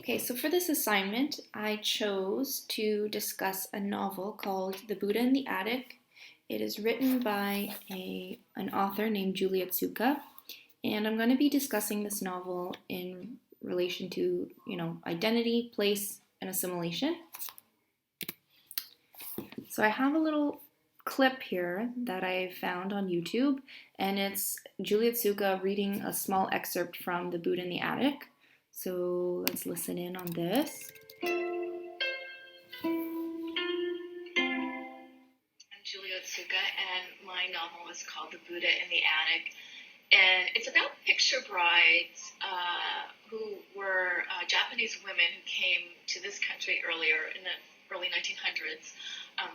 Okay, so for this assignment, I chose to discuss a novel called The Buddha in the Attic. It is written by an author named Julie Otsuka, and I'm going to be discussing this novel in relation to, identity, place, and assimilation. So I have a little clip here that I found on YouTube, and it's Julie Otsuka reading a small excerpt from The Buddha in the Attic. So let's listen in on this. Julie Otsuka, and my novel is called The Buddha in the Attic. And it's about picture brides who were Japanese women who came to this country earlier in the early 1900s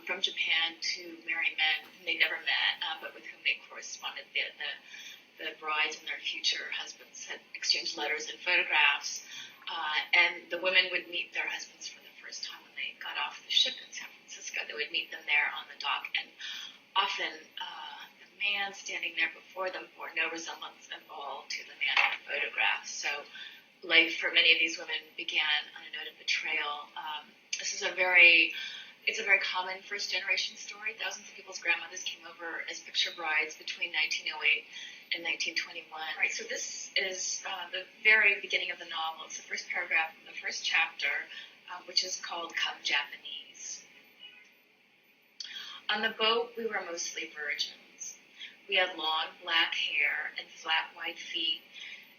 from Japan to marry men whom they never met, but with whom they corresponded. The brides and their future husbands had exchanged letters and photographs, and the women would meet their husbands for the first time when they got off the ship in San Francisco. They would meet them there on the dock, and often the man standing there before them bore no resemblance at all to the man in the photograph. So life for many of these women began on a note of betrayal. It's a very common first-generation story. Thousands of people's grandmothers came over as picture brides between 1908 and 1921. Right, so this is the very beginning of the novel. It's the first paragraph of the first chapter, which is called Come Japanese. On the boat, we were mostly virgins. We had long black hair and flat white feet,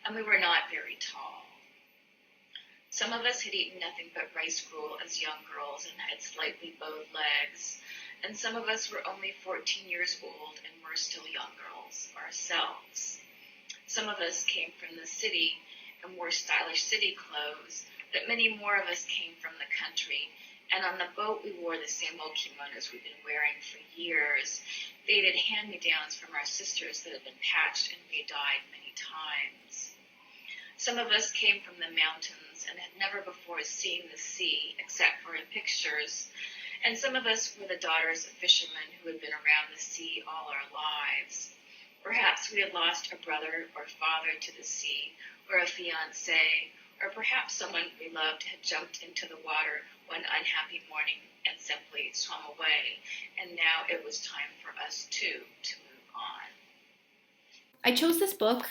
and we were not very tall. Some of us had eaten nothing but rice gruel as young girls and had slightly bowed legs, and some of us were only 14 years old and were still young girls ourselves. Some of us came from the city and wore stylish city clothes, but many more of us came from the country, and on the boat we wore the same old kimonos we'd been wearing for years, faded hand-me-downs from our sisters that had been patched and re-dyed many times. Some of us came from the mountains and had never before seen the sea except for in pictures, and some of us were the daughters of fishermen who had been around the sea all our lives. Perhaps we had lost a brother or father to the sea, or a fiancé, or perhaps someone we loved had jumped into the water one unhappy morning and simply swum away, and now it was time for us too to move on. I chose this book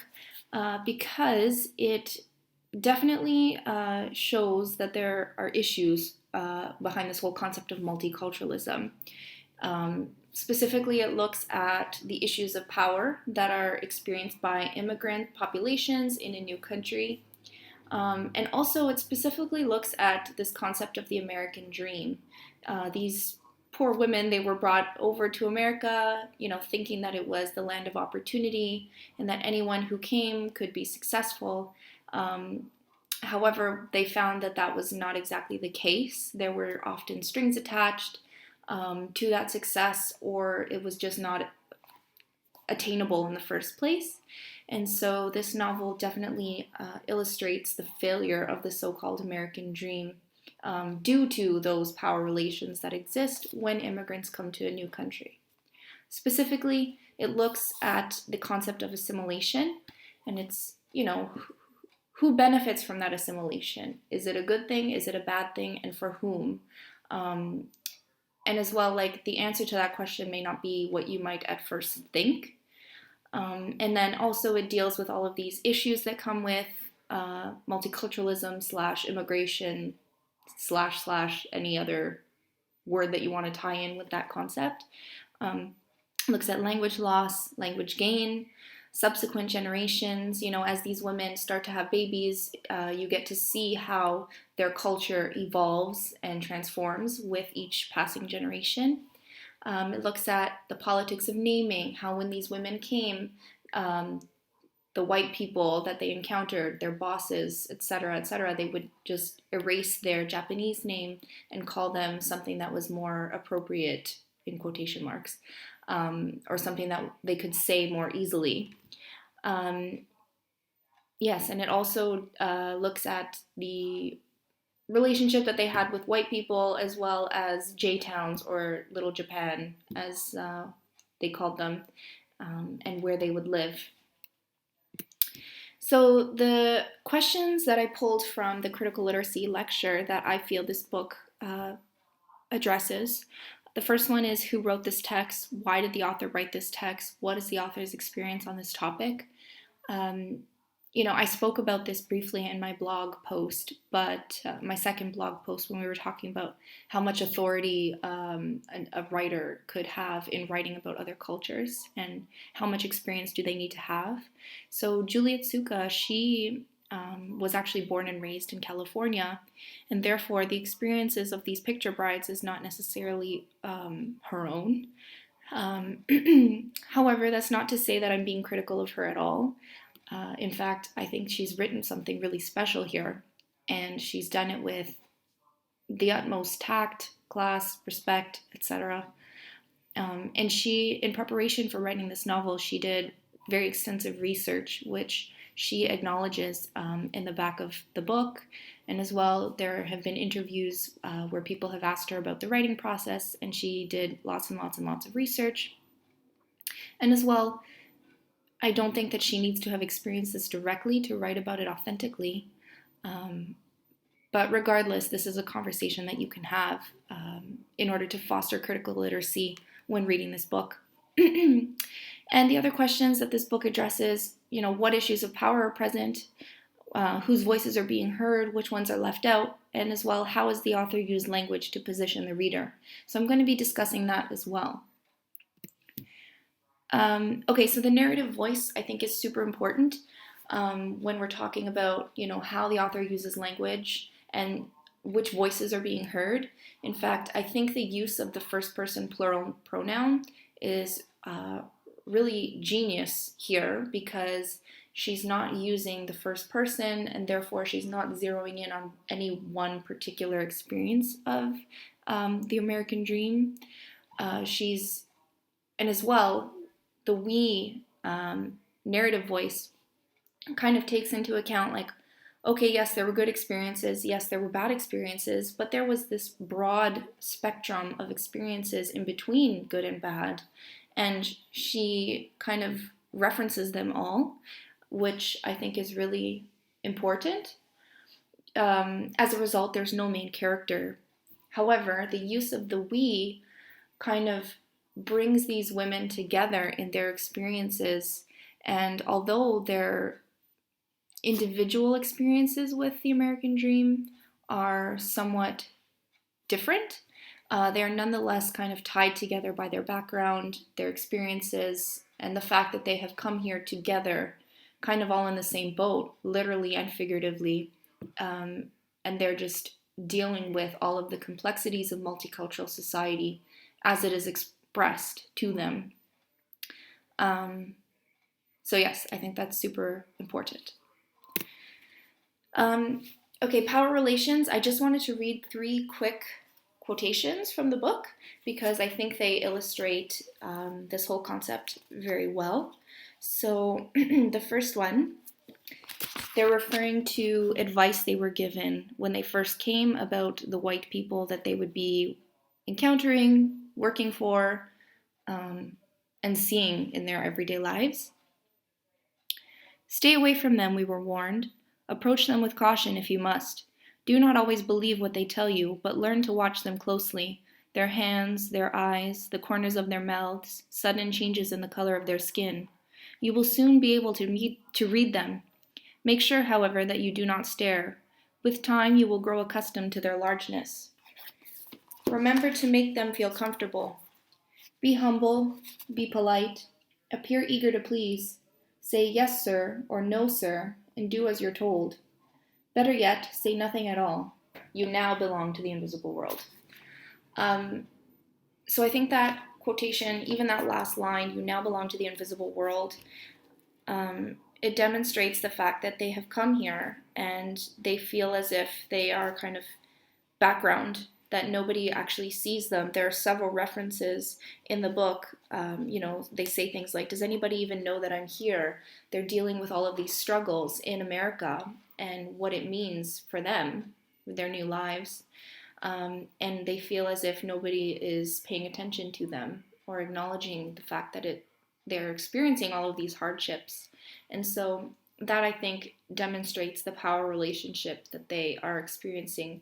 because it definitely shows that there are issues behind this whole concept of multiculturalism. Specifically, it looks at the issues of power that are experienced by immigrant populations in a new country. And also, it specifically looks at this concept of the American dream. These poor women, they were brought over to America, thinking that it was the land of opportunity and that anyone who came could be successful. However, they found that that was not exactly the case. There were often strings attached to that success, or it was just not attainable in the first place. And so this novel definitely illustrates the failure of the so-called American dream due to those power relations that exist when immigrants come to a new country. Specifically, it looks at the concept of assimilation, and it's, who benefits from that assimilation? Is it a good thing? Is it a bad thing? And for whom? And as well, the answer to that question may not be what you might at first think. And then also it deals with all of these issues that come with multiculturalism / immigration / any other word that you want to tie in with that concept. Looks at language loss, language gain, subsequent generations. As these women start to have babies, you get to see how their culture evolves and transforms with each passing generation. It looks at the politics of naming, how when these women came, the white people that they encountered, their bosses, etc., they would just erase their Japanese name and call them something that was more appropriate, in quotation marks, or something that they could say more easily. Yes, and it also looks at the relationship that they had with white people, as well as J-towns, or Little Japan, as they called them, and where they would live. So the questions that I pulled from the critical literacy lecture that I feel this book addresses. The first one is, who wrote this text? Why did the author write this text? What is the author's experience on this topic? Um, I spoke about this briefly in my blog post, but my second blog post, when we were talking about how much authority a writer could have in writing about other cultures and how much experience do they need to have. So Julie Otsuka, she was actually born and raised in California, and therefore the experiences of these picture brides is not necessarily her own. However, that's not to say that I'm being critical of her at all. In fact, I think she's written something really special here, and she's done it with the utmost tact, class, respect, etc. And she, in preparation for writing this novel, she did very extensive research, which she acknowledges in the back of the book. And as well, there have been interviews where people have asked her about the writing process, and she did lots and lots and lots of research. And as well, I don't think that she needs to have experienced this directly to write about it authentically. But regardless, this is a conversation that you can have in order to foster critical literacy when reading this book. And the other questions that this book addresses, what issues of power are present, whose voices are being heard, which ones are left out, and as well, how has the author used language to position the reader? So I'm going to be discussing that as well. Okay, so the narrative voice, I think, is super important when we're talking about, how the author uses language and which voices are being heard. In fact, I think the use of the first person plural pronoun is really genius here, because she's not using the first person, and therefore she's not zeroing in on any one particular experience of the American dream. And as well, the we narrative voice kind of takes into account, like, okay, yes, there were good experiences, yes, there were bad experiences, but there was this broad spectrum of experiences in between good and bad, and she kind of references them all, which I think is really important. As a result, there's no main character. However, the use of the we kind of brings these women together in their experiences, and although their individual experiences with the American dream are somewhat different, they are nonetheless kind of tied together by their background, their experiences, and the fact that they have come here together, kind of all in the same boat, literally and figuratively, and they're just dealing with all of the complexities of multicultural society as it is expressed to them. So yes, I think that's super important. Okay, power relations. I just wanted to read 3 quick quotations from the book because I think they illustrate this whole concept very well. So the first one, they're referring to advice they were given when they first came about the white people that they would be encountering, working for, and seeing in their everyday lives. Stay away from them, we were warned. Approach them with caution if you must. Do not always believe what they tell you, but learn to watch them closely. Their hands, their eyes, the corners of their mouths, sudden changes in the color of their skin. You will soon be able to read them. Make sure, however, that you do not stare. With time, you will grow accustomed to their largeness. Remember to make them feel comfortable. Be humble, be polite, appear eager to please. Say yes, sir, or no, sir, and do as you're told. Better yet, say nothing at all. You now belong to the invisible world. So I think that quotation, even that last line, you now belong to the invisible world, it demonstrates the fact that they have come here and they feel as if they are kind of background, that nobody actually sees them. There are several references in the book. They say things like, does anybody even know that I'm here? They're dealing with all of these struggles in America and what it means for them, their new lives. And they feel as if nobody is paying attention to them or acknowledging the fact that they're experiencing all of these hardships. And so that I think demonstrates the power relationship that they are experiencing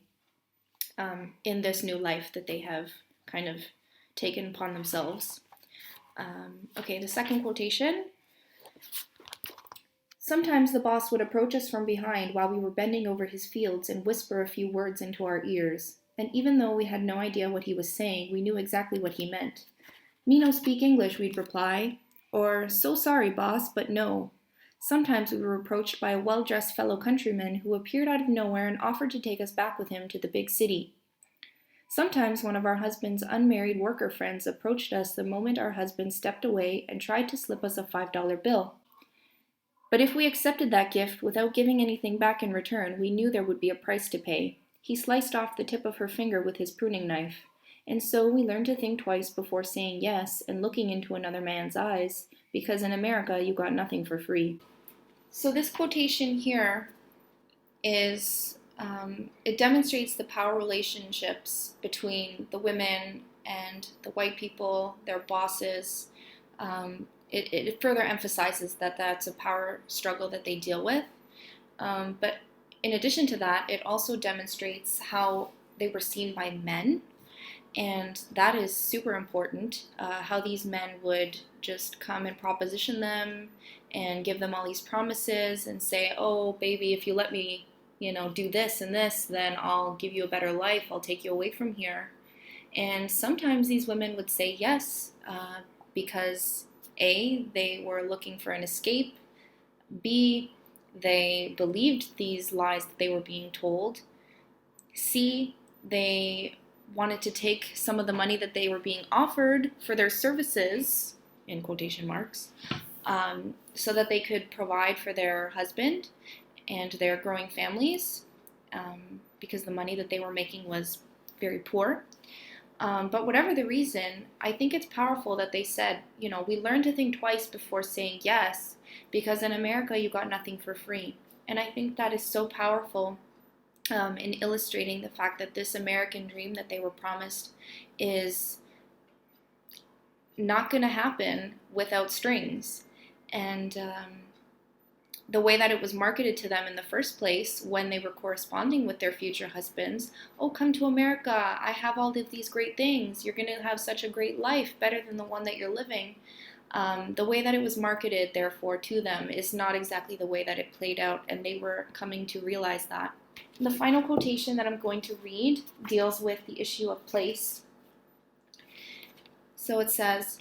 in this new life that they have kind of taken upon themselves. Okay, the second quotation. Sometimes the boss would approach us from behind while we were bending over his fields and whisper a few words into our ears. And even though we had no idea what he was saying, we knew exactly what he meant. "Me no speak English," we'd reply. Or, "So sorry, boss, but no." Sometimes we were approached by a well-dressed fellow countryman who appeared out of nowhere and offered to take us back with him to the big city. Sometimes one of our husband's unmarried worker friends approached us the moment our husband stepped away and tried to slip us a $5 bill. But if we accepted that gift without giving anything back in return, we knew there would be a price to pay. He sliced off the tip of her finger with his pruning knife. And so we learned to think twice before saying yes and looking into another man's eyes, because in America you got nothing for free. So this quotation here is, it demonstrates the power relationships between the women and the white people, their bosses. It further emphasizes that that's a power struggle that they deal with. But in addition to that, it also demonstrates how they were seen by men. And that is super important, how these men would just come and proposition them and give them all these promises and say, "Oh, baby, if you let me, do this and this, then I'll give you a better life. I'll take you away from here." And sometimes these women would say yes because A, they were looking for an escape, B, they believed these lies that they were being told, C, they wanted to take some of the money that they were being offered for their services, in quotation marks, so that they could provide for their husband and their growing families, because the money that they were making was very poor. But whatever the reason, I think it's powerful that they said, we learned to think twice before saying yes, because in America you got nothing for free. And I think that is so powerful in illustrating the fact that this American dream that they were promised is not going to happen without strings. And the way that it was marketed to them in the first place when they were corresponding with their future husbands, "Oh, come to America, I have all of these great things, you're going to have such a great life, better than the one that you're living." The way that it was marketed, therefore, to them is not exactly the way that it played out, and they were coming to realize that. The final quotation that I'm going to read deals with the issue of place. So it says,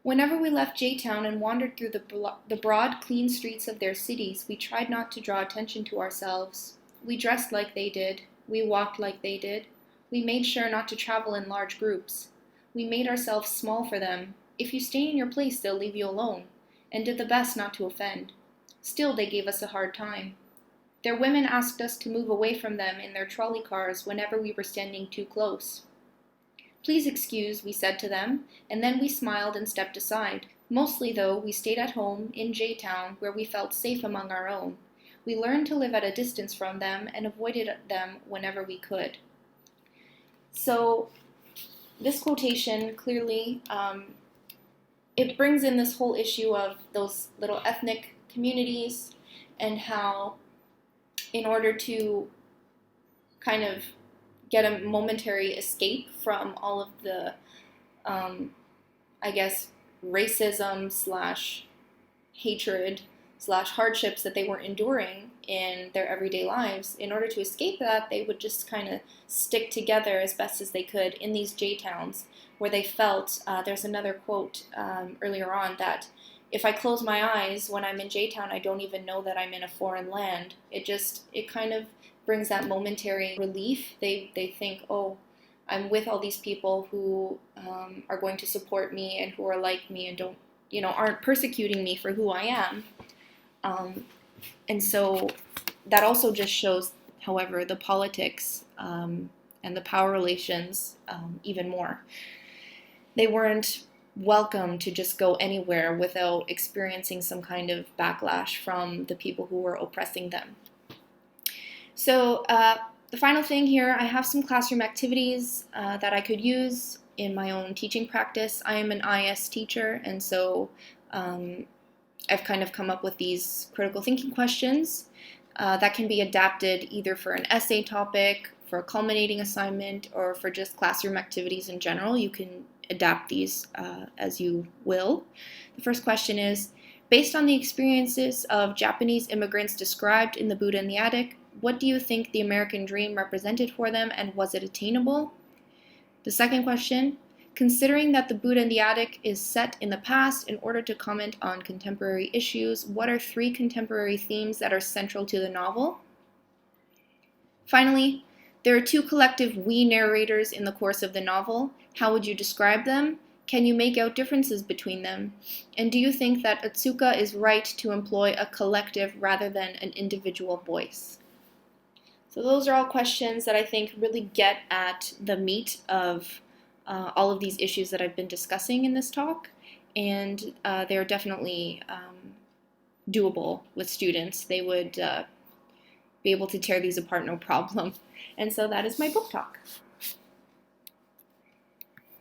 "Whenever we left J-Town and wandered through the broad, clean streets of their cities, we tried not to draw attention to ourselves. We dressed like they did. We walked like they did. We made sure not to travel in large groups. We made ourselves small for them. If you stay in your place, they'll leave you alone, and did the best not to offend. Still, they gave us a hard time. Their women asked us to move away from them in their trolley cars whenever we were standing too close. 'Please excuse,' we said to them, and then we smiled and stepped aside. Mostly, though, we stayed at home in J-Town, where we felt safe among our own. We learned to live at a distance from them and avoided them whenever we could." So this quotation clearly, it brings in this whole issue of those little ethnic communities and how in order to kind of get a momentary escape from all of the, racism slash hatred slash hardships that they were enduring in their everyday lives, in order to escape that, they would just kind of stick together as best as they could in these J-towns where they felt, there's another quote earlier on that, "If I close my eyes when I'm in J-Town, I don't even know that I'm in a foreign land." It kind of brings that momentary relief. They think, "Oh, I'm with all these people who are going to support me and who are like me and aren't persecuting me for who I am." And so that also just shows, however, the politics and the power relations even more. They weren't welcome to just go anywhere without experiencing some kind of backlash from the people who were oppressing them. So the final thing here, I have some classroom activities that I could use in my own teaching practice. I am an IS teacher, and so I've kind of come up with these critical thinking questions that can be adapted either for an essay topic, for a culminating assignment, or for just classroom activities in general. You can adapt these as you will. The first question is, based on the experiences of Japanese immigrants described in The Buddha in the Attic, what do you think the American dream represented for them, and was it attainable? The second question, considering that The Buddha in the Attic is set in the past, in order to comment on contemporary issues, what are 3 contemporary themes that are central to the novel? Finally, there are 2 collective we narrators in the course of the novel. How would you describe them? Can you make out differences between them? And do you think that Otsuka is right to employ a collective rather than an individual voice? So those are all questions that I think really get at the meat of all of these issues that I've been discussing in this talk, and they're definitely doable with students. They would be able to tear these apart no problem. And so that is my book talk.